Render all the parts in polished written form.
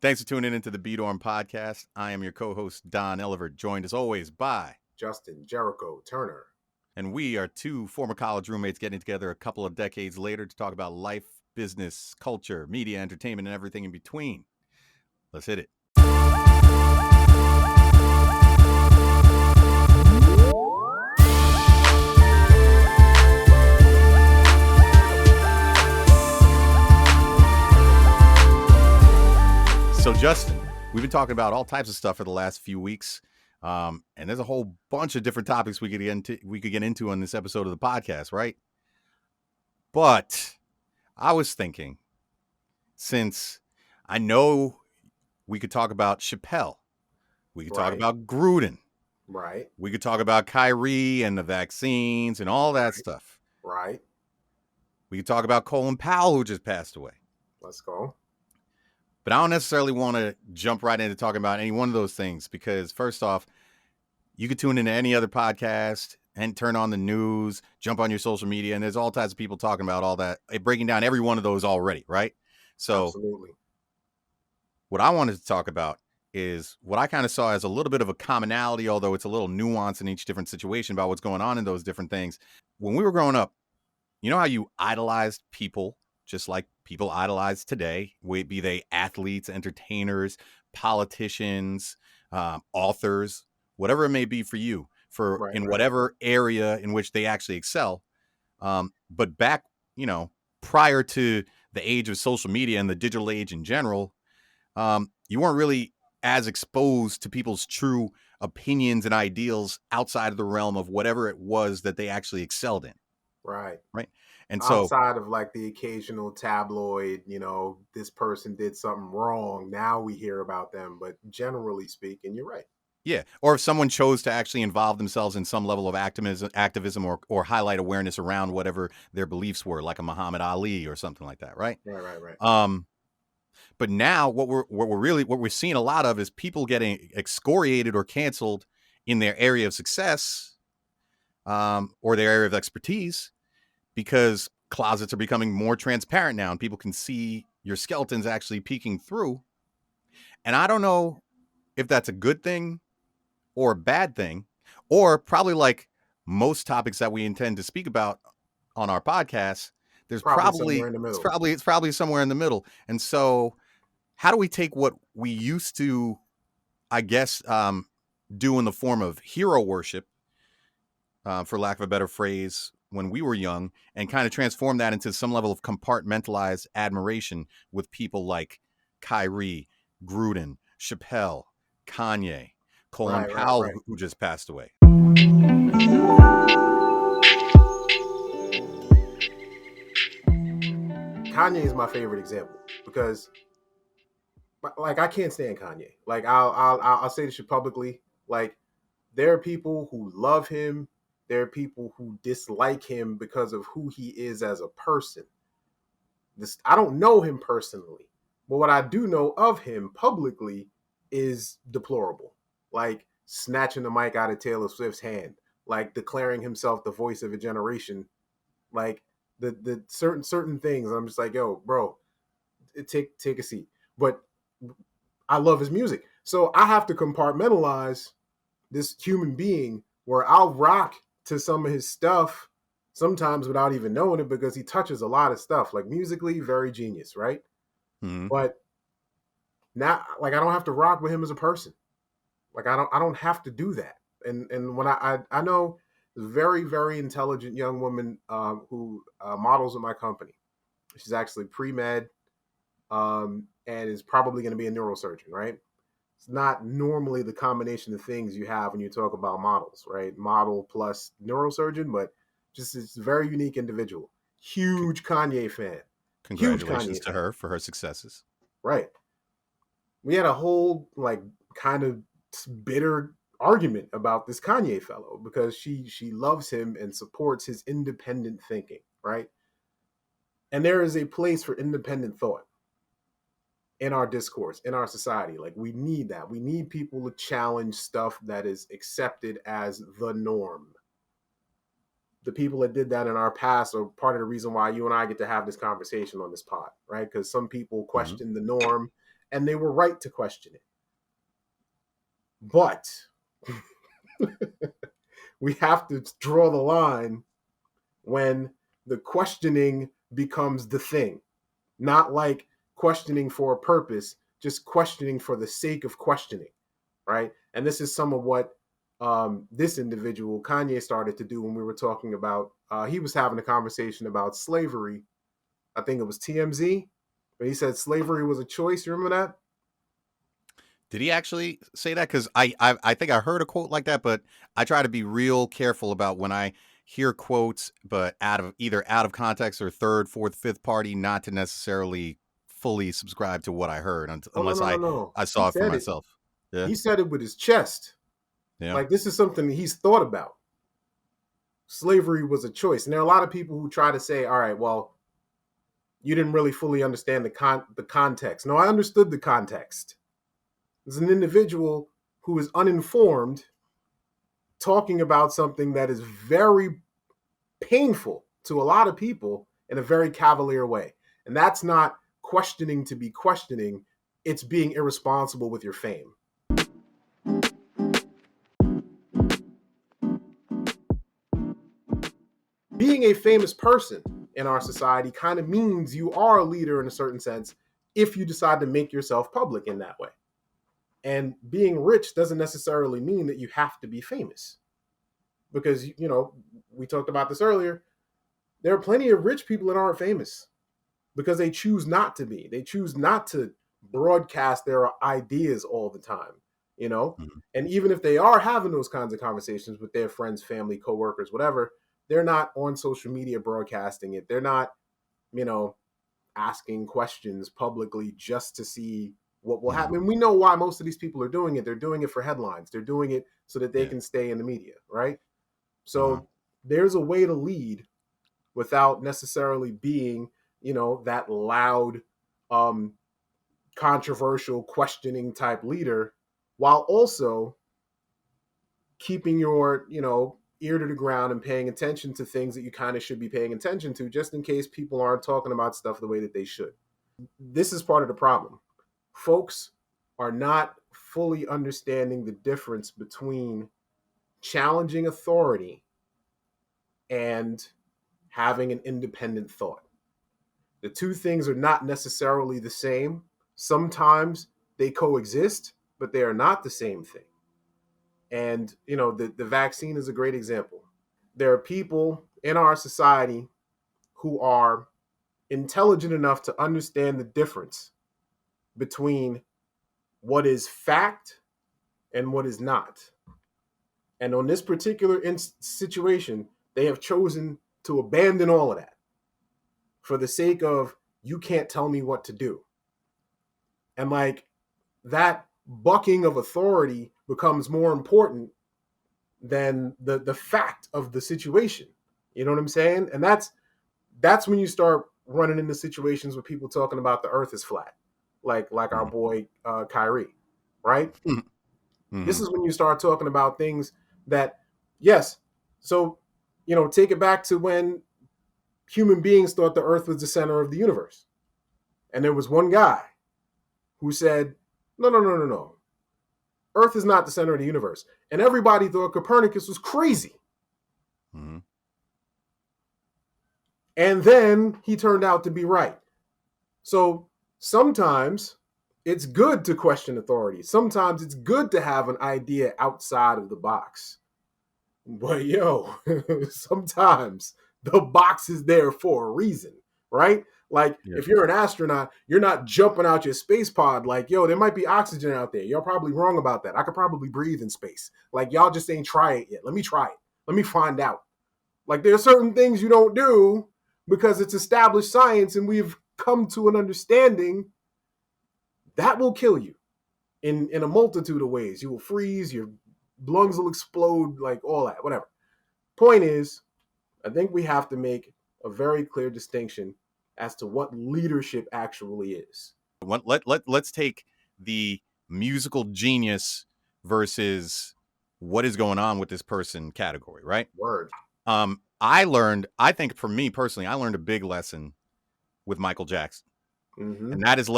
Thanks for tuning into the B-Dorm podcast. I am your co-host, Don Elivert, joined as always by Justin Jericho Turner. And we are two former college roommates getting together a couple of decades later to talk about life, business, culture, media, entertainment, and everything in between. Let's hit it. So, Justin, we've been talking about all types of stuff for the last few weeks. And there's a whole bunch of different topics we could get into on this episode of the podcast, right? But I was thinking, since I know we could talk about Chappelle, we could talk about Gruden, right? We could talk about Kyrie and the vaccines and all that stuff, right? We could talk about Colin Powell, who just passed away. Let's go. But I don't necessarily want to jump right into talking about any one of those things because, first off, you could tune into any other podcast and turn on the news, jump on your social media, and there's all types of people talking about all that, breaking down every one of those already, right? So, absolutely. What I wanted to talk about is what I kind of saw as a little bit of a commonality, although it's a little nuance in each different situation about what's going on in those different things. When we were growing up, you know how you idolized people just like people idolize today, be they athletes, entertainers, politicians, authors, whatever it may be for you, whatever area in which they actually excel. But back, prior to the age of social media and the digital age in general, you weren't really as exposed to people's true opinions and ideals outside of the realm of whatever it was that they actually excelled in. Right. And outside of like the occasional tabloid, this person did something wrong. Now we hear about them. But generally speaking, you're right. Yeah. Or if someone chose to actually involve themselves in some level of activism or highlight awareness around whatever their beliefs were, like a Muhammad Ali or something like that. Right. Right. But now what we're seeing a lot of is people getting excoriated or canceled in their area of success, or their area of expertise, because closets are becoming more transparent now and people can see your skeletons actually peeking through. And I don't know if that's a good thing or a bad thing, or probably like most topics that we intend to speak about on our podcast, there's probably it's probably somewhere in the middle. And so how do we take what we used to, I guess, do in the form of hero worship, for lack of a better phrase, when we were young, and kind of transform that into some level of compartmentalized admiration with people like Kyrie, Gruden, Chappelle, Kanye, Colin Powell, who just passed away. Kanye is my favorite example because, like, I can't stand Kanye. Like, I'll say this publicly. Like, there are people who love him. There are people who dislike him because of who he is as a person. I don't know him personally, but what I do know of him publicly is deplorable. Like snatching the mic out of Taylor Swift's hand, like declaring himself the voice of a generation, like the certain things. I'm just like, yo, bro, take a seat. But I love his music, so I have to compartmentalize this human being where I'll rock to some of his stuff sometimes without even knowing it because he touches a lot of stuff. Like musically, very genius, right? Mm-hmm. But now, like, I don't have to rock with him as a person. Like, I don't have to do that. And when I know a very, very intelligent young woman who models at my company. She's actually pre-med and is probably going to be a neurosurgeon, right? It's not normally the combination of things you have when you talk about models, right? Model plus neurosurgeon, but just it's a very unique individual. Huge Kanye fan. Congratulations to her for her successes. Right. We had a whole like kind of bitter argument about this Kanye fellow because she loves him and supports his independent thinking, right? And there is a place for independent thought in our discourse, in our society. Like, we need that. We need people to challenge stuff that is accepted as the norm. The people that did that in our past are part of the reason why you and I get to have this conversation on this pod, right? Because some people question the norm and they were right to question it. But we have to draw the line when the questioning becomes the thing, not like questioning for a purpose, just questioning for the sake of questioning, right? And this is some of what this individual, Kanye, started to do when we were talking about, he was having a conversation about slavery. I think it was TMZ, but he said slavery was a choice. You remember that? Did he actually say that? Because I think I heard a quote like that, but I try to be real careful about when I hear quotes, but either out of context or third, fourth, fifth party, not to necessarily fully subscribe to what I heard Oh, no, unless no, no, no. I He saw it for said it. myself. Yeah, He said it with his chest. yeah. Like, this is something he's thought about. Slavery was a choice. And there are a lot of people who try to say, all right, well, you didn't really fully understand the context. No, I understood the context. There's an individual who is uninformed talking about something that is very painful to a lot of people in a very cavalier way. And that's not questioning to be questioning, it's being irresponsible with your fame. Being a famous person in our society kind of means you are a leader in a certain sense if you decide to make yourself public in that way. And being rich doesn't necessarily mean that you have to be famous. Because, we talked about this earlier, there are plenty of rich people that aren't famous because they choose not to be. They choose not to broadcast their ideas all the time. Mhm. And even if they are having those kinds of conversations with their friends, family, coworkers, whatever, they're not on social media broadcasting it. They're not, you know, asking questions publicly just to see what will Mhm. happen. And we know why most of these people are doing it. They're doing it for headlines. They're doing it so that they Yeah. can stay in the media, right? Uh-huh. So there's a way to lead without necessarily being, that loud, um, controversial, questioning type leader, while also keeping your, ear to the ground and paying attention to things that you kind of should be paying attention to, just in case people aren't talking about stuff the way that they should. This is part of the problem. Folks are not fully understanding the difference between challenging authority and having an independent thought. The two things are not necessarily the same. Sometimes they coexist, but they are not the same thing. And, the vaccine is a great example. There are people in our society who are intelligent enough to understand the difference between what is fact and what is not. And on this particular situation, they have chosen to abandon all of that for the sake of you can't tell me what to do. And like that bucking of authority becomes more important than the fact of the situation. You know what I'm saying? And that's when you start running into situations where people talking about the earth is flat, like our Mhm. boy Kyrie, right? This Mhm. is when you start talking about things that, yes, so take it back to when human beings thought the earth was the center of the universe. And there was one guy who said, no, no, no, no, no. Earth is not the center of the universe. And everybody thought Copernicus was crazy. Mhm. And then he turned out to be right. So sometimes it's good to question authority. Sometimes it's good to have an idea outside of the box. But sometimes the box is there for a reason, right? Like Yeah. if you're an astronaut, you're not jumping out your space pod like, there might be oxygen out there. You're probably wrong about that. I could probably breathe in space. Like y'all just ain't try it yet. Let me try it. Let me find out. Like there are certain things you don't do because it's established science and we've come to an understanding that will kill you in a multitude of ways. You will freeze, your lungs will explode, like all that, whatever. Point is, I think we have to make a very clear distinction as to what leadership actually is. Let's take the musical genius versus what is going on with this person category, right? Word. I think for me personally, I learned a big lesson with Michael Jackson. Mm-hmm. And that has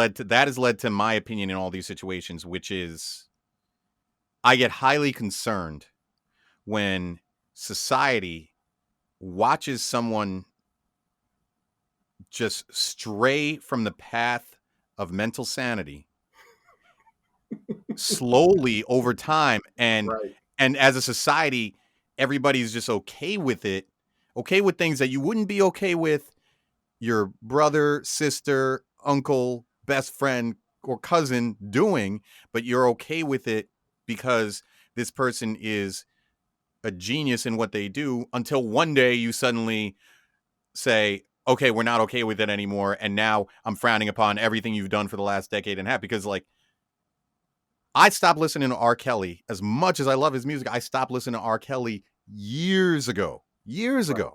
led to my opinion in all these situations, which is I get highly concerned when society watches someone just stray from the path of mental sanity slowly over time, Right. and as a society everybody's just okay with it, okay with things that you wouldn't be okay with your brother, sister, uncle, best friend, or cousin doing, but you're okay with it because this person is a genius in what they do, until one day you suddenly say, okay, we're not okay with it anymore. And now I'm frowning upon everything you've done for the last decade and a half. Because, like, I stopped listening to R. Kelly as much as I love his music. I stopped listening to R. Kelly years ago, Right.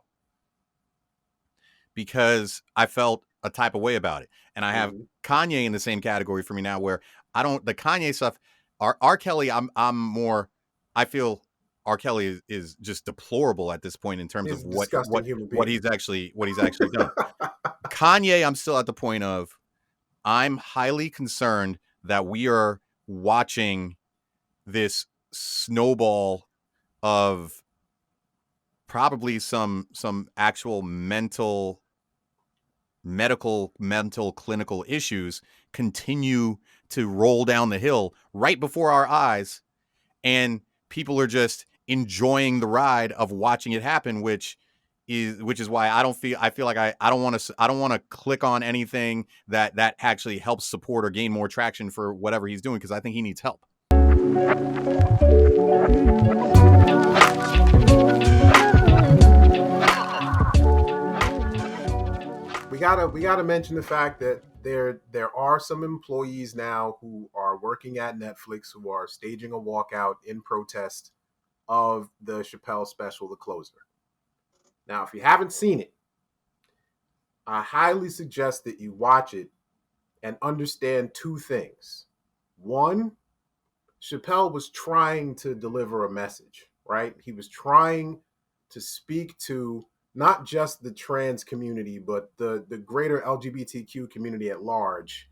because I felt a type of way about it. And I have Mm-hmm. Kanye in the same category for me now, where I don't, the Kanye stuff, R. Kelly, I'm more, I feel R. Kelly is just deplorable at this point in terms He's of a disgusting human being. what he's actually done. Kanye, I'm still at the point of I'm highly concerned that we are watching this snowball of probably some actual mental clinical issues continue to roll down the hill right before our eyes, and people are just enjoying the ride of watching it happen, which is why I feel like I don't want to click on anything that actually helps support or gain more traction for whatever he's doing, because I think he needs help. We gotta mention the fact that there are some employees now who are working at Netflix who are staging a walkout in protest of the Chappelle special, The Closer. Now, if you haven't seen it, I highly suggest that you watch it and understand two things. One, Chappelle was trying to deliver a message, right? He was trying to speak to not just the trans community, but the greater LGBTQ community at large,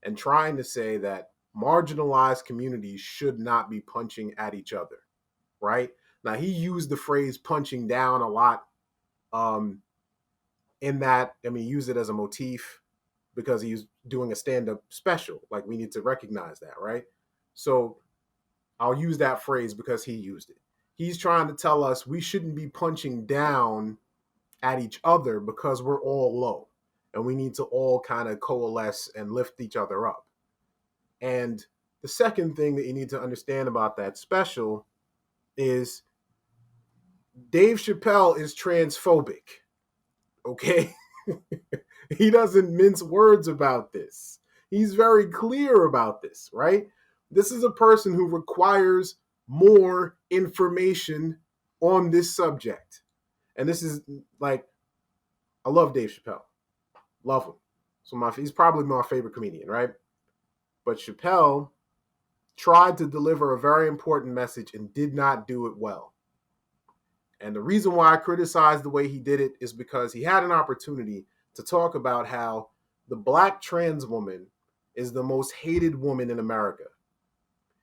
and trying to say that marginalized communities should not be punching at each other, right? Now, he used the phrase punching down a lot, um, in that, I mean, he used it as a motif because he's doing a stand up special. Like, we need to recognize that, right? So I'll use that phrase because he used it. He's trying to tell us we shouldn't be punching down at each other because we're all low and we need to all kind of coalesce and lift each other up. And the second thing that you need to understand about that special is Dave Chappelle is transphobic, okay? He doesn't mince words about this. He's very clear about this, right? This is a person who requires more information on this subject. And this is like, I love Dave Chappelle. Love him. He's probably my favorite comedian, right? But Chappelle tried to deliver a very important message and did not do it well. And the reason why I criticize the way he did it is because he had an opportunity to talk about how the black trans woman is the most hated woman in America.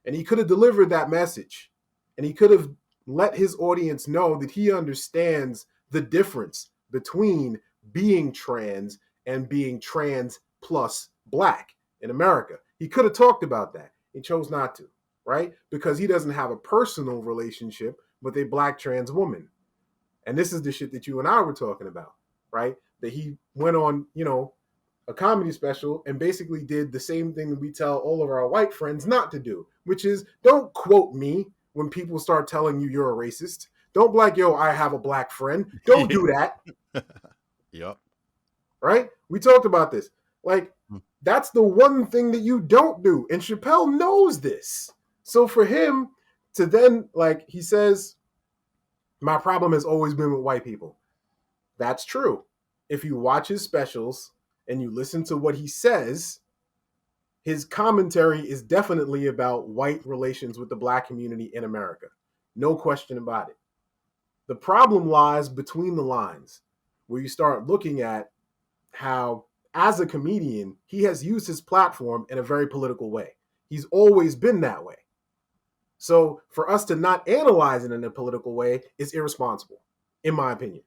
And he could have delivered that message. And he could have let his audience know that he understands the difference between being trans and being trans plus black in America. He could have talked about that. He chose not to, right? Because he doesn't have a personal relationship with a black trans woman. And this is the shit that you and I were talking about, right? That he went on, a comedy special and basically did the same thing that we tell all of our white friends not to do, which is don't quote me when people start telling you you're a racist. Don't be like, yo, I have a black friend. Don't do that. Yep. Right? We talked about this. Like, that's the one thing that you don't do. And Chappelle knows this. So for him to then, like, he says, my problem has always been with white people. That's true. If you watch his specials and you listen to what he says, his commentary is definitely about white relations with the black community in America. No question about it. The problem lies between the lines, where you start looking at how as a comedian, he has used his platform in a very political way. He's always been that way. So for us to not analyze it in a political way is irresponsible, in my opinion,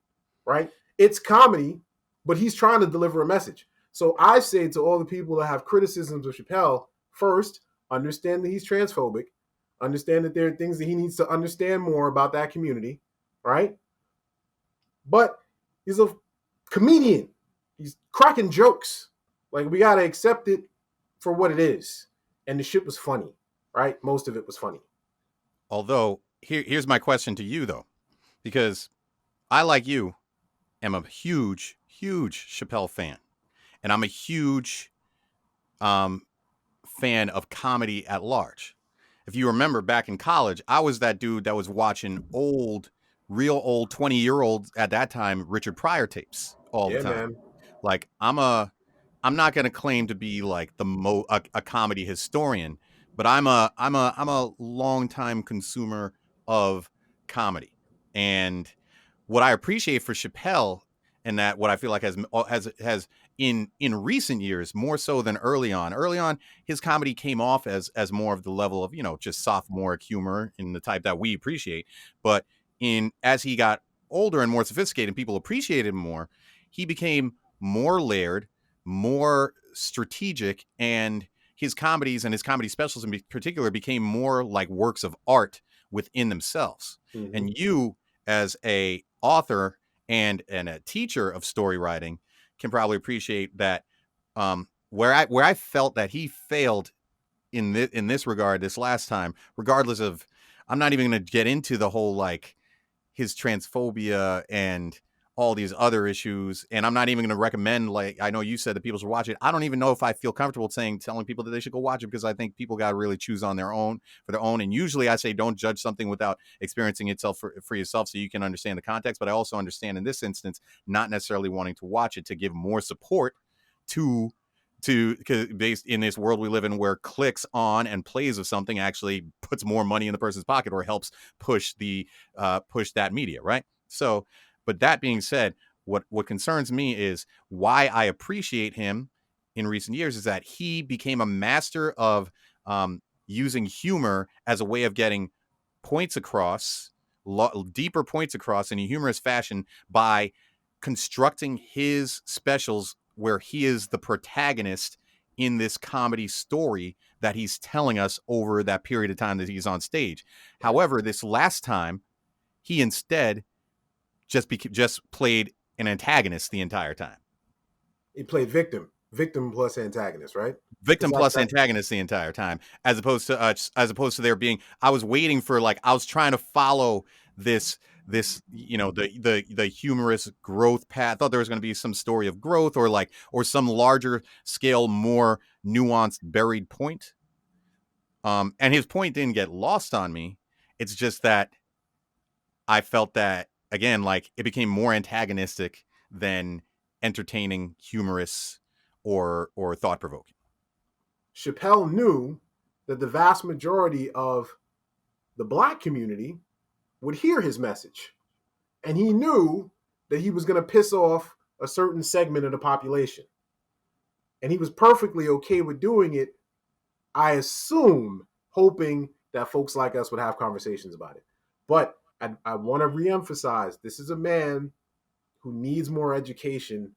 right? It's comedy, but he's trying to deliver a message. So I say to all the people that have criticisms of Chappelle, first, understand that he's transphobic, understand that there are things that he needs to understand more about that community, right? But he's a comedian. He's cracking jokes. Like, we got to accept it for what it is. And the shit was funny, right? Most of it was funny. Although, here's my question to you, though, because I, like you, am a huge, huge Chappelle fan. And I'm a huge um, fan of comedy at large. If you remember back in college, I was that dude that was watching real old 20-year-old at that time Richard Pryor tapes all the Yeah, time. man. Like I'm not going to claim to be like a comedy historian, but I'm a longtime consumer of comedy. And what I appreciate for Chappelle, and that what I feel like has in recent years more so than early on. Early on, his comedy came off as more of the level of, just sophomoric humor in the type that we appreciate. But in as he got older and more sophisticated and people appreciated him more, he became more layered, more strategic, and his comedies and his comedy specials in particular became more like works of art within themselves. Mm-hmm. And you, as a author and a teacher of story writing, can probably appreciate that, where I felt that he failed in this regard this last time, regardless of, I'm not even going to get into the whole like his transphobia and all these other issues. And I'm not even going to recommend, like, I know you said that people should watch it. I don't even know if I feel comfortable telling people that they should go watch it, because I think people got to really choose on their own for their own. And usually I say, don't judge something without experiencing itself for yourself, so you can understand the context. But I also understand in this instance, not necessarily wanting to watch it to give more support to because based in this world we live in, where clicks on and plays of something actually puts more money in the person's pocket or helps push that media, right? So, but that being said, what concerns me is why I appreciate him in recent years is that he became a master of using humor as a way of getting points across, deeper points across in a humorous fashion, by constructing his specials where he is the protagonist in this comedy story that he's telling us over that period of time that he's on stage. Right. However, this last time, he instead just played an antagonist the entire time. He played victim plus antagonist, right? Victim plus antagonist the entire time, as opposed to there being, I was waiting for, like, I was trying to follow this the humorous growth path. I thought there was going to be some story of growth, or some larger scale, more nuanced, buried point. And his point didn't get lost on me. It's just that I felt that, again, like, it became more antagonistic than entertaining, humorous, or thought provoking. Chappelle knew that the vast majority of the black community would hear his message. And he knew that he was going to piss off a certain segment of the population. And he was perfectly okay with doing it, I assume, hoping that folks like us would have conversations about it. But I want to reemphasize, this is a man who needs more education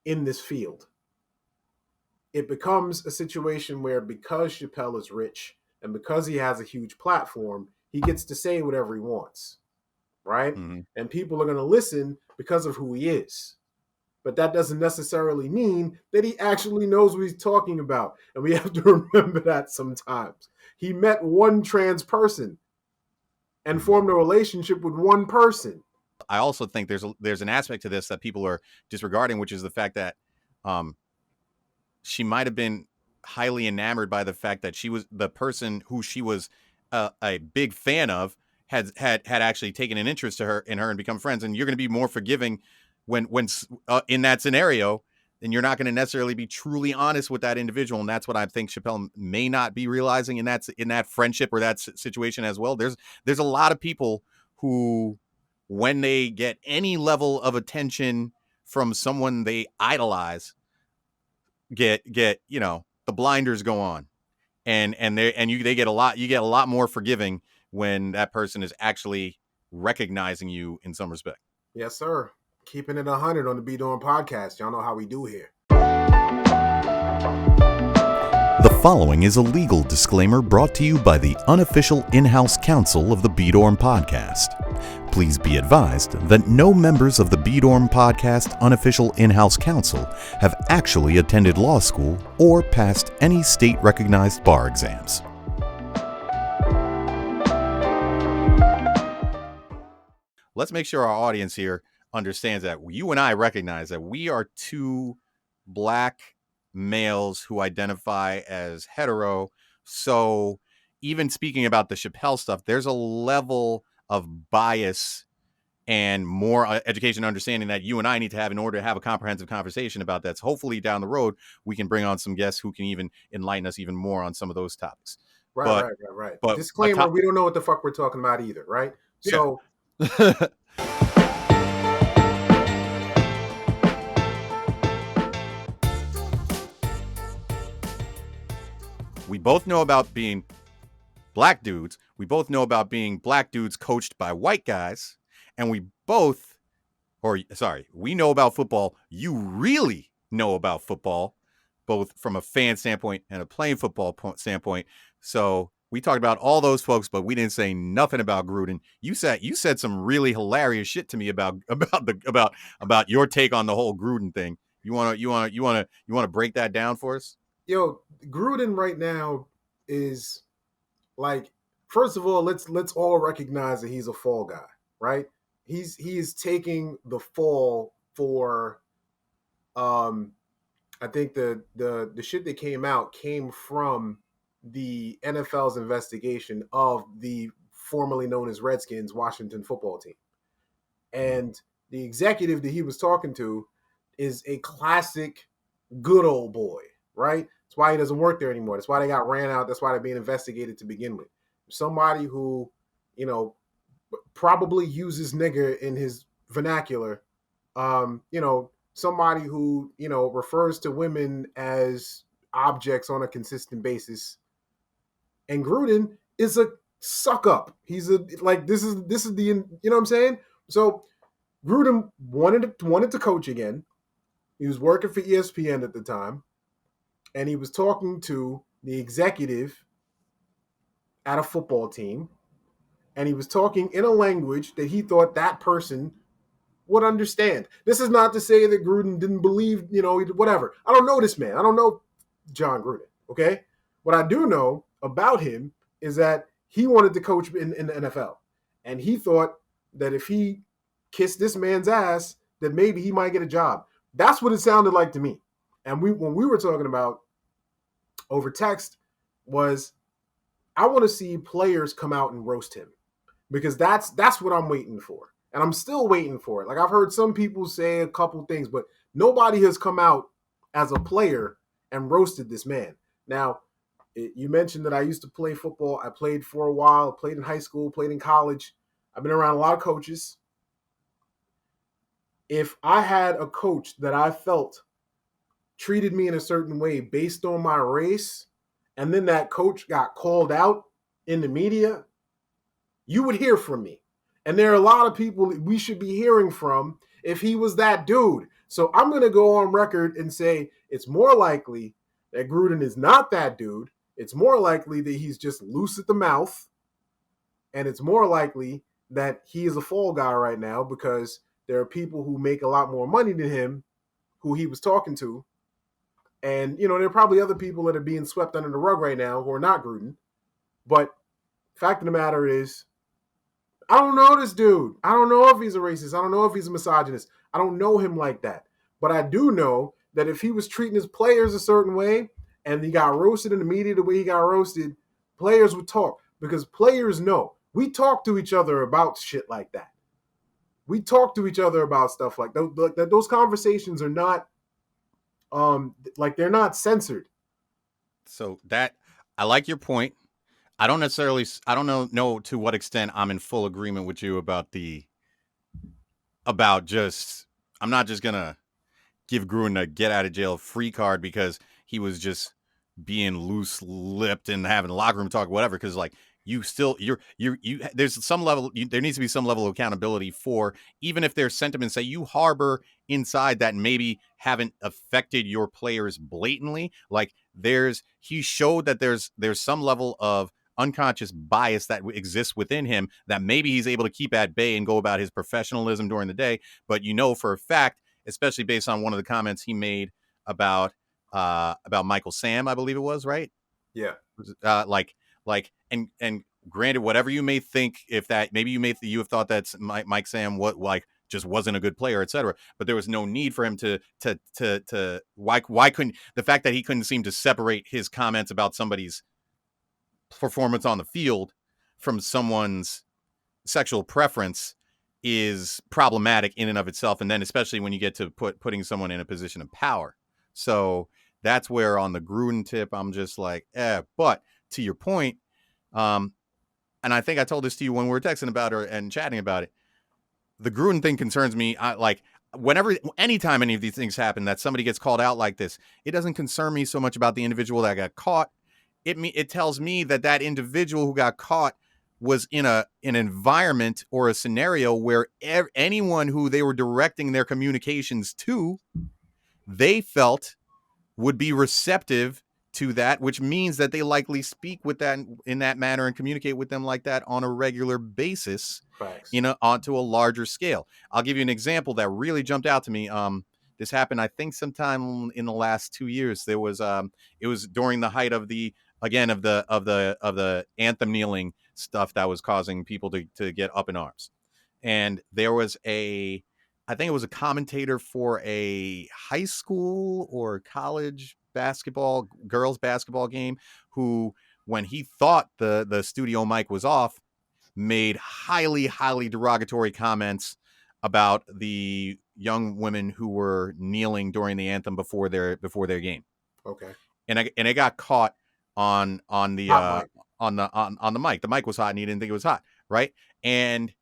in this field. It becomes a situation where, because Chappelle is rich and because he has a huge platform, he gets to say whatever he wants, right? Mm-hmm. And people are going to listen because of who he is. But that doesn't necessarily mean that he actually knows what he's talking about. And we have to remember that sometimes. He met one trans person and formed a relationship with one person. I also think there's an aspect to this that people are disregarding, which is the fact that she might have been highly enamored by the fact that she was the person who she was a big fan of, had actually taken an interest in her and become friends. And you're going to be more forgiving when in that scenario, then you're not going to necessarily be truly honest with that individual. And that's what I think Chappelle may not be realizing in that friendship or that situation as well. There's a lot of people who, when they get any level of attention from someone they idolize get the blinders go on, they get a lot more forgiving when that person is actually recognizing you in some respect. Yes, sir. Keeping it 100 on the Be Doing podcast. Y'all know how we do here. The following is a legal disclaimer brought to you by the unofficial in-house counsel of the B-Dorm podcast. Please be advised that no members of the B-Dorm podcast unofficial in-house counsel have actually attended law school or passed any state-recognized bar exams. Let's make sure our audience here understands that you and I recognize that we are two black males who identify as hetero. So even speaking about the Chappelle stuff, there's a level of bias and more education and understanding that you and I need to have in order to have a comprehensive conversation about that. So hopefully down the road, we can bring on some guests who can even enlighten us even more on some of those topics. Right. But disclaimer, we don't know what the fuck we're talking about either, right? Yeah. So we both know about being black dudes. We both know about being black dudes coached by white guys. And we know about football. You really know about football, both from a fan standpoint and a playing football standpoint. So we talked about all those folks, but we didn't say nothing about Gruden. You said some really hilarious shit to me about your take on the whole Gruden thing. You want to break that down for us? Yo, Gruden right now is like, first of all, let's all recognize that he's a fall guy, right? He is taking the fall for I think the shit that came from the NFL's investigation of the formerly known as Redskins Washington football team. And the executive that he was talking to is a classic good old boy, right? That's why he doesn't work there anymore. That's why they got ran out. That's why they're being investigated to begin with. Somebody who, probably uses nigger in his vernacular. Somebody who, refers to women as objects on a consistent basis. And Gruden is a suck up. He's this is the, you know what I'm saying? So Gruden wanted to coach again. He was working for ESPN at the time, and he was talking to the executive at a football team, and he was talking in a language that he thought that person would understand. This is not to say that Gruden didn't believe, whatever. I don't know this man. I don't know John Gruden, okay? What I do know about him is that he wanted to coach in the NFL, and he thought that if he kissed this man's ass, that maybe he might get a job. That's what it sounded like to me. And when we were talking about over text was, I want to see players come out and roast him, because that's what I'm waiting for. And I'm still waiting for it. Like, I've heard some people say a couple things, but nobody has come out as a player and roasted this man. Now, you mentioned that I used to play football. I played for a while, played in high school, played in college. I've been around a lot of coaches. If I had a coach that I felt treated me in a certain way based on my race, and then that coach got called out in the media, you would hear from me. And there are a lot of people that we should be hearing from if he was that dude. So I'm going to go on record and say it's more likely that Gruden is not that dude. It's more likely that he's just loose at the mouth. And it's more likely that he is a fall guy right now, because there are people who make a lot more money than him who he was talking to. And, there are probably other people that are being swept under the rug right now who are not Gruden. But fact of the matter is, I don't know this dude. I don't know if he's a racist. I don't know if he's a misogynist. I don't know him like that. But I do know that if he was treating his players a certain way and he got roasted in the media the way he got roasted, players would talk, because players know. We talk to each other about shit like that. We talk to each other about stuff like that. Those conversations are not, they're not censored. So that, I like your point. I don't know to what extent I'm in full agreement with you about I'm not just gonna give Gruden a get out of jail free card because he was just being loose lipped and having locker room talk, whatever. Because like you still you there's some level there needs to be some level of accountability for, even if there's sentiments that you harbor inside that maybe haven't affected your players blatantly. Like he showed that there's some level of unconscious bias that exists within him that maybe he's able to keep at bay and go about his professionalism during the day. But for a fact, especially based on one of the comments he made about Michael Sam, I believe it was, right? Yeah. And granted, whatever you may think, if that maybe you have thought that Mike Sam just wasn't a good player, etc. But there was no need for him to why couldn't the fact that he couldn't seem to separate his comments about somebody's performance on the field from someone's sexual preference is problematic in and of itself, and then especially when you get to putting someone in a position of power. So that's where on the Gruden tip, I'm just like, but to your point, and I think I told this to you when we were texting about it and chatting about it, the Gruden thing concerns me. Anytime any of these things happen, that somebody gets called out like this, it doesn't concern me so much about the individual that got caught. It tells me that individual who got caught was in an environment or a scenario where anyone who they were directing their communications to, they felt would be receptive to that, which means that they likely speak with that in that manner and communicate with them like that on a regular basis. Facts. Onto a larger scale. I'll give you an example that really jumped out to me. This happened, I think, sometime in the last 2 years. There was it was during the height of the anthem kneeling stuff that was causing people to get up in arms. And there was I think it was a commentator for a high school or college girls basketball game, who, when he thought the studio mic was off, made highly, highly derogatory comments about the young women who were kneeling during the anthem before their game. Okay. And it got caught on the mic. The mic was hot and he didn't think it was hot, right? And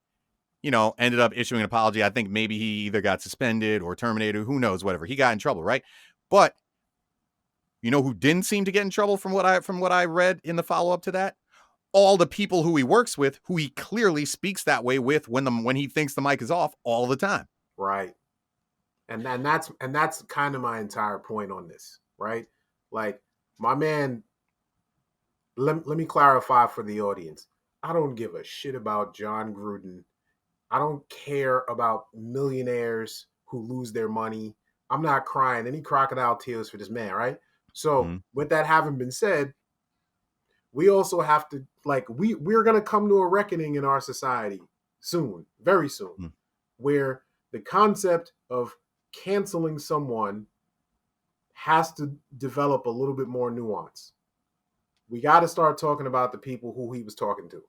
ended up issuing an apology. I think maybe he either got suspended or terminated, who knows, whatever. He got in trouble, right? But who didn't seem to get in trouble from what I read in the follow-up to that? All the people who he works with, who he clearly speaks that way with when he thinks the mic is off all the time. Right. And that's kind of my entire point on this, right? Like, my man, let me clarify for the audience. I don't give a shit about John Gruden. I don't care about millionaires who lose their money. I'm not crying any crocodile tears for this man, right? So with that having been said, we also have to, we're going to come to a reckoning in our society soon, very soon, where the concept of canceling someone has to develop a little bit more nuance. We got to start talking about the people who he was talking to.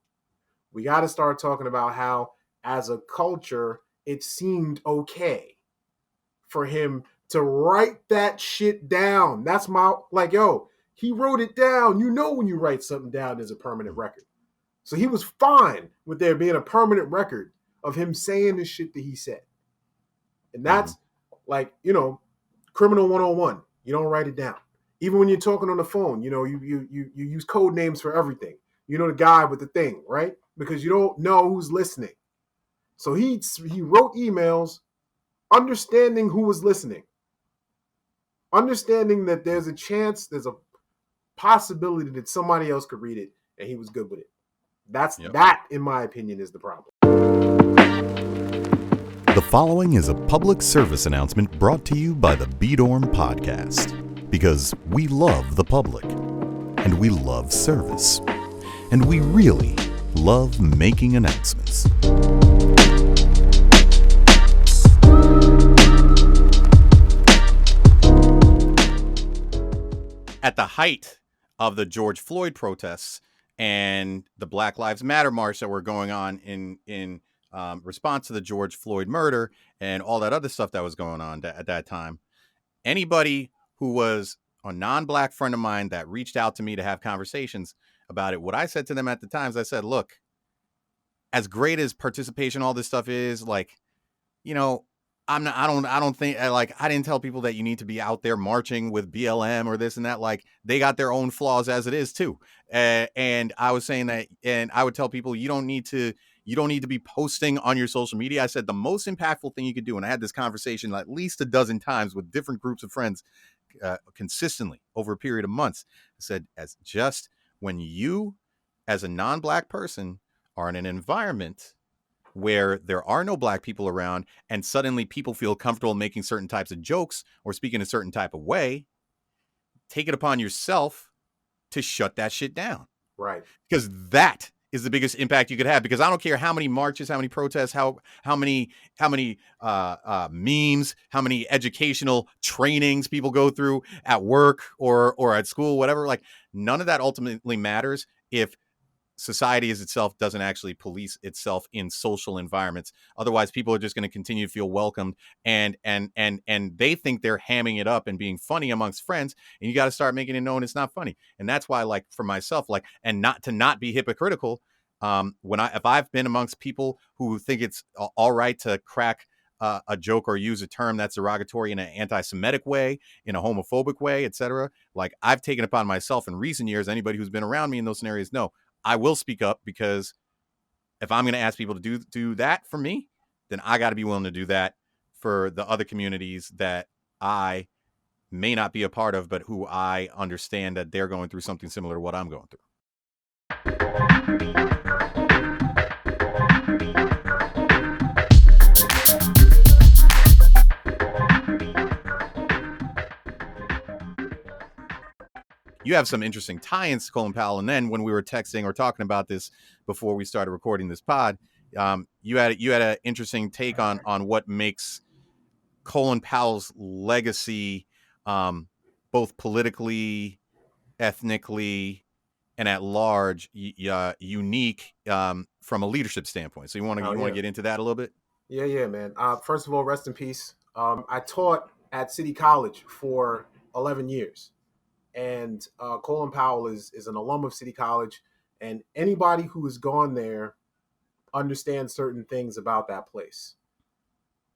We got to start talking about how, as a culture, it seemed okay for him to write that shit down. That's he wrote it down. When you write something down, there's a permanent record. So he was fine with there being a permanent record of him saying the shit that he said. And that's criminal 101. You don't write it down. Even when you're talking on the phone, you use code names for everything. The guy with the thing, right? Because you don't know who's listening. So he wrote emails understanding who was listening. Understanding that there's a possibility that somebody else could read it, and he was good with it. That, in my opinion, is the problem. The following is a public service announcement brought to you by the B-Dorm Podcast. Because we love the public, and we love service, and we really love making announcements. At the height of the George Floyd protests and the Black Lives Matter march that were going on in response to the George Floyd murder and all that other stuff that was going on at that time, anybody who was a non-Black friend of mine that reached out to me to have conversations about it, what I said to them at the time is, I said, look, as great as participation, all this stuff is, I don't think like I didn't tell people that you need to be out there marching with BLM or this and that. Like they got their own flaws as it is too. And I was saying that, and I would tell people you don't need to be posting on your social media. I said the most impactful thing you could do, and I had this conversation at least a dozen times with different groups of friends consistently over a period of months. I said, as just when you, as a non-black person, are in an environment where there are no black people around and suddenly people feel comfortable making certain types of jokes or speaking a certain type of way, take it upon yourself to shut that shit down. Right. Because that is the biggest impact you could have. Because I don't care how many marches, how many protests, how many memes, how many educational trainings people go through at work or at school, whatever. Like none of that ultimately matters if society as itself doesn't actually police itself in social environments. Otherwise, people are just going to continue to feel welcomed, and they think they're hamming it up and being funny amongst friends. And you got to start making it known it's not funny. And that's why, like for myself, like, and not be hypocritical. If I've been amongst people who think it's all right to crack a joke or use a term that's derogatory in an anti-Semitic way, in a homophobic way, etc., like I've taken upon myself in recent years. Anybody who's been around me in those scenarios know I will speak up, because if I'm going to ask people to do that for me, then I got to be willing to do that for the other communities that I may not be a part of, but who I understand that they're going through something similar to what I'm going through. You have some interesting tie-ins to Colin Powell. And then when we were texting or talking about this before we started recording this pod, you had an interesting take on what makes Colin Powell's legacy, both politically, ethnically, and at large, unique from a leadership standpoint. So you want to get into that a little bit? Yeah, man. First of all, rest in peace. I taught at City College for 11 years. And Colin Powell is an alum of City College, and anybody who has gone there understands certain things about that place.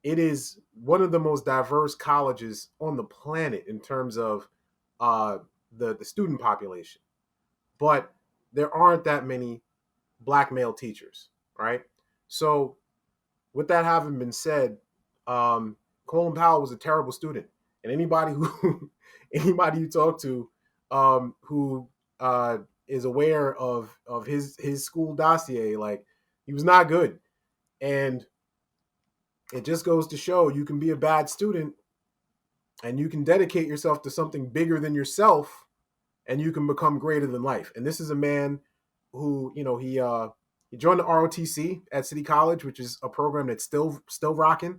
It is one of the most diverse colleges on the planet in terms of the student population, but there aren't that many black male teachers, right? So, with that having been said, Colin Powell was a terrible student, and anybody you talk to who is aware of his school dossier, like he was not good. And it just goes to show you can be a bad student and you can dedicate yourself to something bigger than yourself, and you can become greater than life. And this is a man who, he joined the ROTC at City College, which is a program that's still rocking.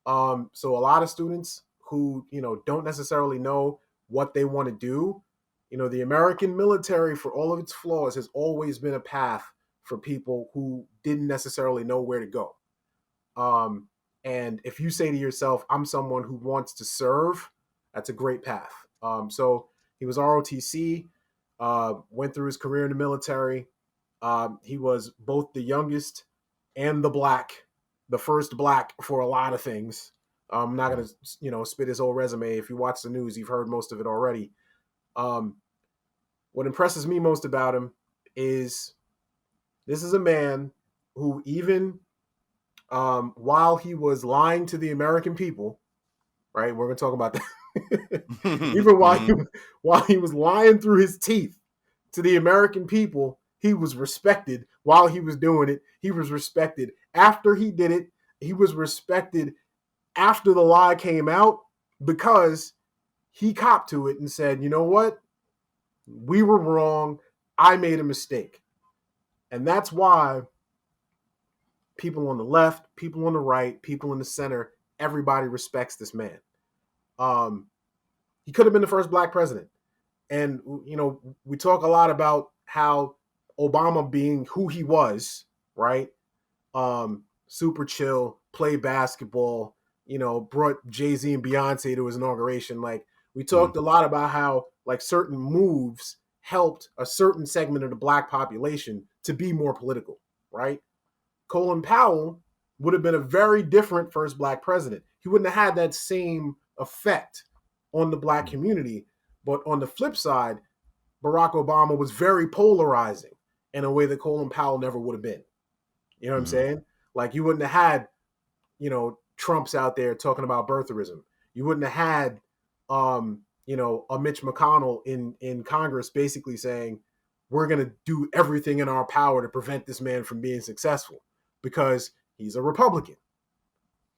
So a lot of students who, don't necessarily know what they want to do, the American military, for all of its flaws, has always been a path for people who didn't necessarily know where to go. And if you say to yourself, I'm someone who wants to serve, that's a great path. So he was ROTC, went through his career in the military. He was both the youngest and the first black for a lot of things. I'm not going to, spit his whole resume. If you watch the news, you've heard most of it already. What impresses me most about him is this is a man who, even while he was lying to the American people, right? We're going to talk about that. Even while he was lying through his teeth to the American people, he was respected while he was doing it. He was respected after he did it. He was respected after the lie came out, because he copped to it and said, you know what? We were wrong. I made a mistake. And that's why people on the left, people on the right, people in the center, everybody respects this man. He could have been the first black president. And, we talk a lot about how Obama being who he was, right? Super chill, play basketball, brought Jay-Z and Beyonce to his inauguration. Like, we talked a lot about how, like, certain moves helped a certain segment of the black population to be more political, right? Colin Powell would have been a very different first black president. he wouldn't have had that same effect on the black community. But on the flip side, Barack Obama was very polarizing in a way that Colin Powell never would have been. You know what I'm saying? Like, you wouldn't have had, you know, Trump's out there talking about birtherism. You wouldn't have had, you know, a Mitch McConnell in Congress basically saying, we're going to do everything in our power to prevent this man from being successful because he's a Republican.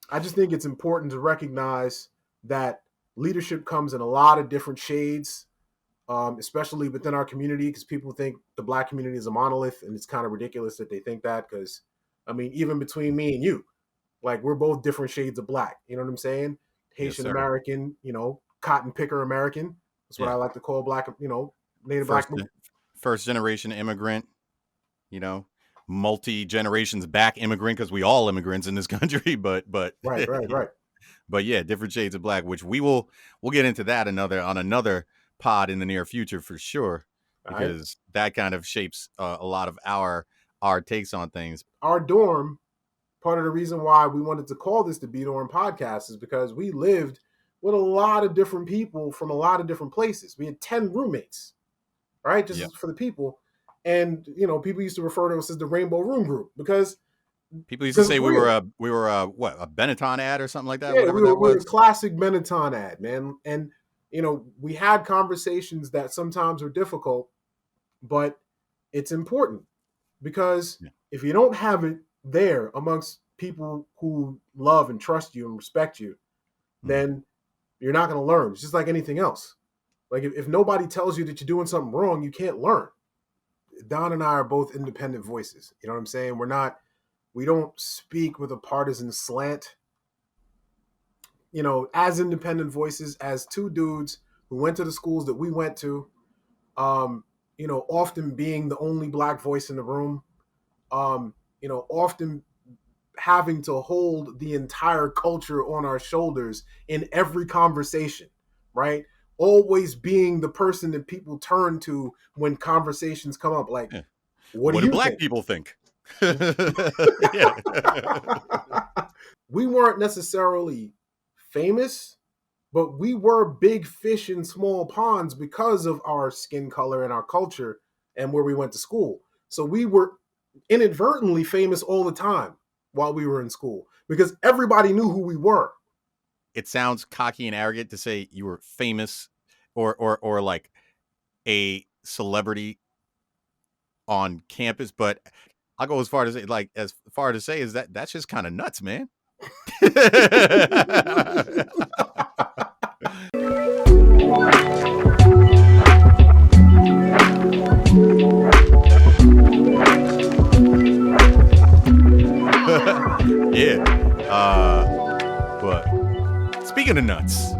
I just think it's important to recognize that leadership comes in a lot of different shades, especially within our community, because people think the black community is a monolith, and it's kind of ridiculous that they think that, because, I mean, even between me and you, like, we're both different shades of black. You know what I'm saying? Haitian American, you know, cotton picker American. That's what I like to call black, you know, native black. First generation immigrant, you know, multi-generations back immigrant, because we all immigrants in this country, but right. But yeah, different shades of black, which we'll get into that on another pod in the near future for sure, because that kind of shapes a lot of our takes on things. Our dorm, part of the reason why we wanted to call this the B-Dorm Podcast is because we lived with a lot of different people from a lot of different places. We had 10 roommates, right? Just for the people. And, you know, people used to refer to us as the Rainbow Room Group because people used to say we were a Benetton ad or something like that. Yeah, whatever we that was. Were a classic Benetton ad, man. And, you know, we had conversations that sometimes are difficult, but it's important because if you don't have it there amongst people who love and trust you and respect you, then you're not going to learn. It's just like anything else. Like, if nobody tells you that you're doing something wrong, you can't learn. Don and I are both independent voices. You know what I'm saying? We don't speak with a partisan slant. You know, as independent voices, as two dudes who went to the schools that we went to, you know, often being the only black voice in the room, you know, often having to hold the entire culture on our shoulders in every conversation, right? Always being the person that people turn to when conversations come up. Like, what do black people think? We weren't necessarily famous, but we were big fish in small ponds because of our skin color and our culture and where we went to school. So we were inadvertently famous all the time while we were in school because everybody knew who we were. It sounds cocky and arrogant to say you were famous or like a celebrity on campus, but I'll go as far to say is that that's just kind of nuts, man. Yeah. But speaking of nuts,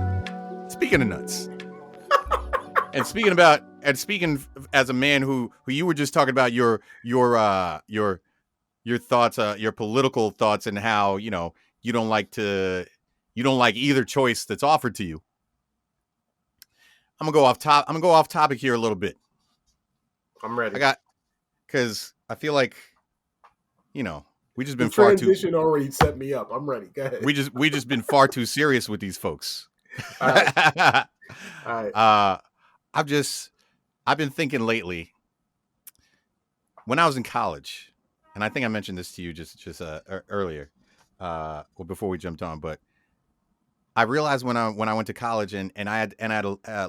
and speaking as a man who you were just talking about your thoughts, your political thoughts, and how, you know, you don't like either choice that's offered to you. I'm gonna go off topic here a little bit. I'm ready. Because I feel like, you know, we just been transition already set me up. I'm ready. Go ahead. We just been far too serious with these folks. All right. I've been thinking lately, when I was in college, and I think I mentioned this to you just earlier, before we jumped on, but I realized when I went to college and I had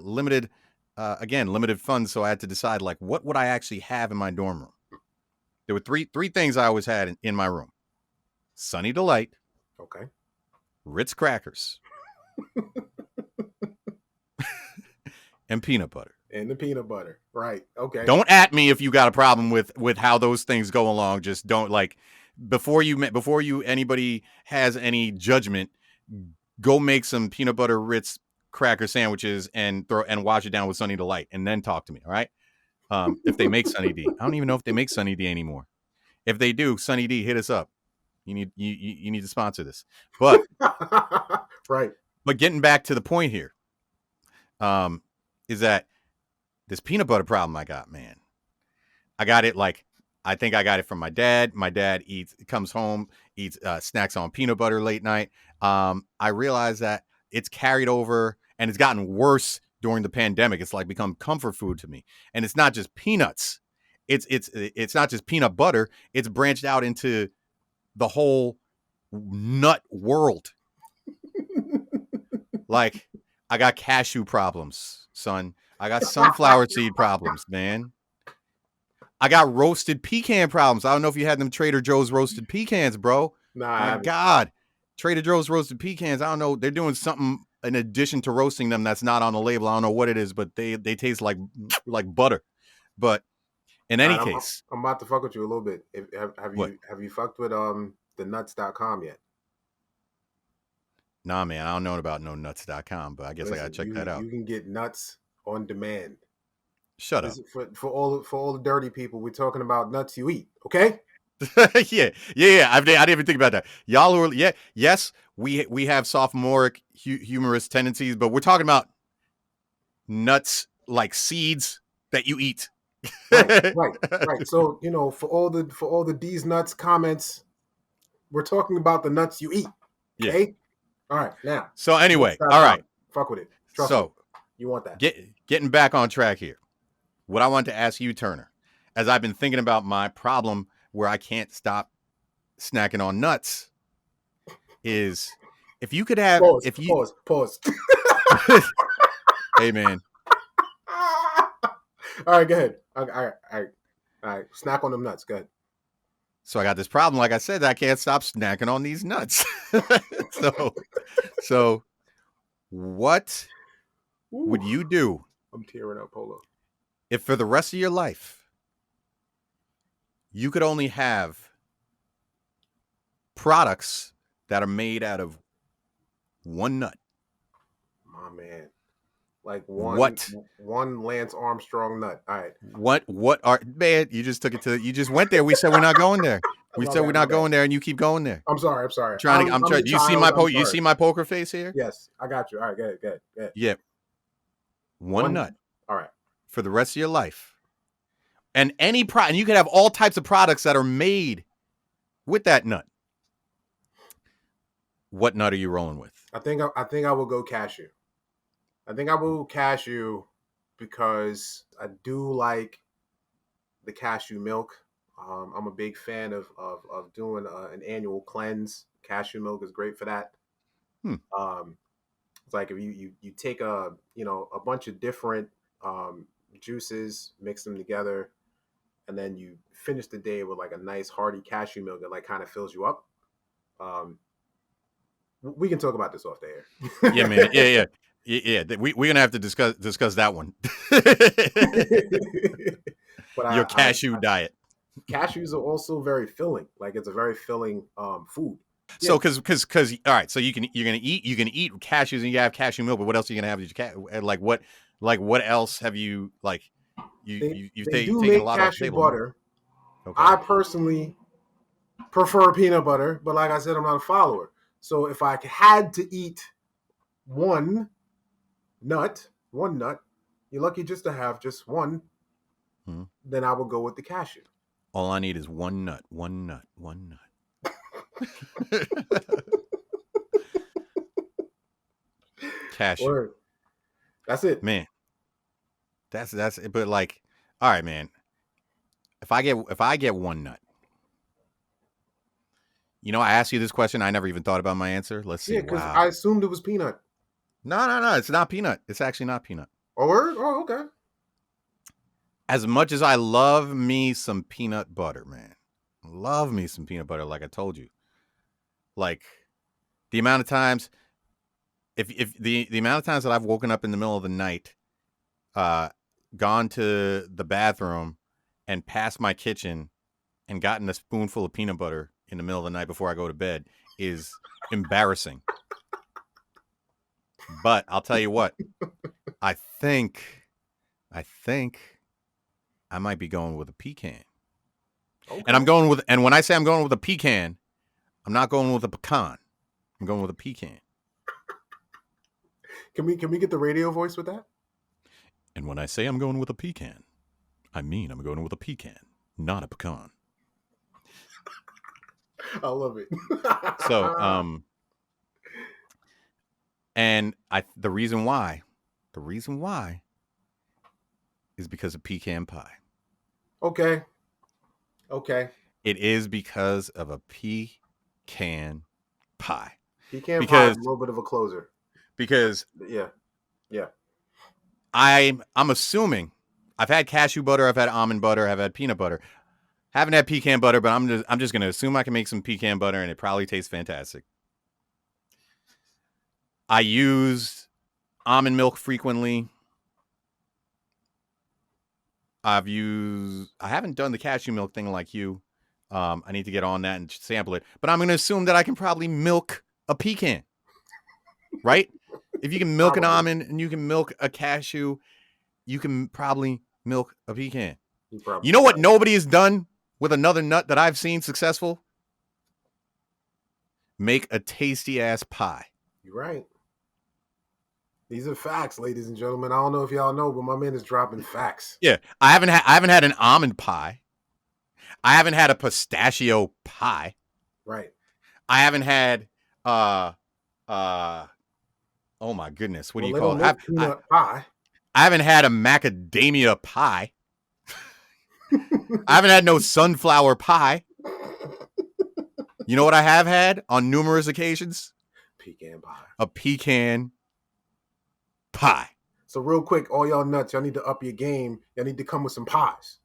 limited funds, so I had to decide, like, what would I actually have in my dorm room. There were three things I always had in my room: Sunny Delight, okay, Ritz crackers, and peanut butter. And the peanut butter, right? Okay. Don't at me if you got a problem with how those things go along. Just don't, like, before anybody has any judgment, go make some peanut butter Ritz cracker sandwiches and wash it down with Sunny Delight, and then talk to me. All right. If they make Sunny D, I don't even know if they make Sunny D anymore. If they do, Sunny D, hit us up. You need to sponsor this. But right. But getting back to the point here, is that this peanut butter problem I got, man. I got it, like, I think I got it from my dad. My dad comes home, eats snacks on peanut butter late night. I realized that it's carried over and it's gotten worse during the pandemic. It's like become comfort food to me. And it's not just peanuts. It's not just peanut butter. It's branched out into the whole nut world. Like, I got cashew problems, son. I got sunflower seed problems, man. I got roasted pecan problems. I don't know if you had them Trader Joe's roasted pecans, bro. Nah, I My haven't. God. Trader Joe's roasted pecans. I don't know. They're doing something in addition to roasting them that's not on the label. I don't know what it is, but they taste like butter. But in All any right, case, I'm about to fuck with you a little bit. what? Have you fucked with the nuts.com yet? Nah, man, I don't know about no nuts.com, but I guess I gotta Listen, check that out. you can get nuts on demand. Shut up. Listen, for all the dirty people, we're talking about nuts you eat, okay? yeah. I didn't even think about that. Y'all who are, yes, we have sophomoric humorous tendencies, but we're talking about nuts like seeds that you eat. Right. So for all the D's nuts comments, we're talking about the nuts you eat. Yeah. Okay. All right. Now. So anyway, all right. Fuck with it. Trust me. You want that? Getting back on track here. What I wanted to ask you, Turner, as I've been thinking about my problem where I can't stop snacking on nuts, is if you could have pause. Hey man. All right, go ahead. All right. Snack on them nuts. Go ahead. So I got this problem, like I said, that I can't stop snacking on these nuts. so what would you do? I'm tearing up, Polo. If for the rest of your life you could only have products that are made out of one nut? My man. Like one Lance Armstrong nut. All right. What are, man, you just went there. We said we're not going there. We said we're not going there, and you keep going there. I'm sorry. I'm trying. Do you see you see my poker face here? Yes, I got you. All right, go ahead. Yeah. One nut. All right. For the rest of your life. And and you could have all types of products that are made with that nut. What nut are you rolling with? I think I will go cashew. I think I will cashew because I do like the cashew milk. I'm a big fan of doing an annual cleanse. Cashew milk is great for that. It's like if you take a bunch of different juices, mix them together, and then you finish the day with like a nice hearty cashew milk that like kind of fills you up. We can talk about this off the air. Yeah, man. Yeah. We're gonna have to discuss that one. But your cashew diet. Cashews are also very filling. Like it's a very filling food. So because all right, so you're gonna eat cashews and you have cashew milk, but what else are you gonna have? What else have you you've taken a lot of cashew butter. Okay. I personally prefer peanut butter, but like I said, I'm not a follower. So if I had to eat one nut, you're lucky just to have just one, then I would go with the cashew. All I need is one nut. Cashew. Word. That's it. Man. That's it. But like, all right, man. If I get one nut, I asked you this question. I never even thought about my answer. Let's see. Yeah, because I assumed it was peanut. No. It's not peanut. It's actually not peanut. Oh, word? Oh, okay. As much as I love me some peanut butter, man. Love me some peanut butter, like I told you. Like the amount of times, if the amount of times that I've woken up in the middle of the night, gone to the bathroom and passed my kitchen and gotten a spoonful of peanut butter in the middle of the night before I go to bed is embarrassing. But I'll tell you what, I think I might be going with a pecan. Okay. And when I say I'm going with a pecan, I'm not going with a pecan. I'm going with a pecan. Can we get the radio voice with that? And when I say I'm going with a pecan, I mean I'm going with a pecan, not a pecan. I love it. So, And the reason why is because of pecan pie. Okay. It is because of a pecan pie. Pecan pie is a little bit of a closer. Because yeah. I'm assuming I've had cashew butter, I've had almond butter, I've had peanut butter. Haven't had pecan butter, but I'm just gonna assume I can make some pecan butter and it probably tastes fantastic. I use almond milk frequently. I haven't done the cashew milk thing like you. I need to get on that and sample it. But I'm going to assume that I can probably milk a pecan, right? If you can milk an almond and you can milk a cashew, you can probably milk a pecan. You know what nobody has done with another nut that I've seen successful? Make a tasty ass pie. You're right. These are facts, ladies and gentlemen. I don't know if y'all know, but my man is dropping facts. Yeah, I haven't had an almond pie. I haven't had a pistachio pie. Right. I haven't had oh my goodness, what do you call it? Peanut pie. I haven't had a macadamia pie. I haven't had no sunflower pie. You know what I have had on numerous occasions? Pecan pie. A pecan pie. So real quick, all y'all nuts, y'all need to up your game. Y'all need to come with some pies.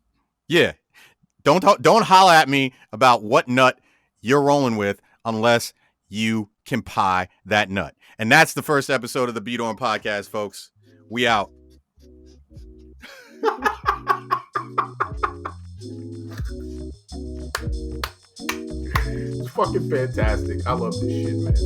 Yeah. Don't holler at me about what nut you're rolling with unless you can pie that nut. And that's the first episode of the Beat On Podcast, folks. We out. It's fucking fantastic. I love this shit, man.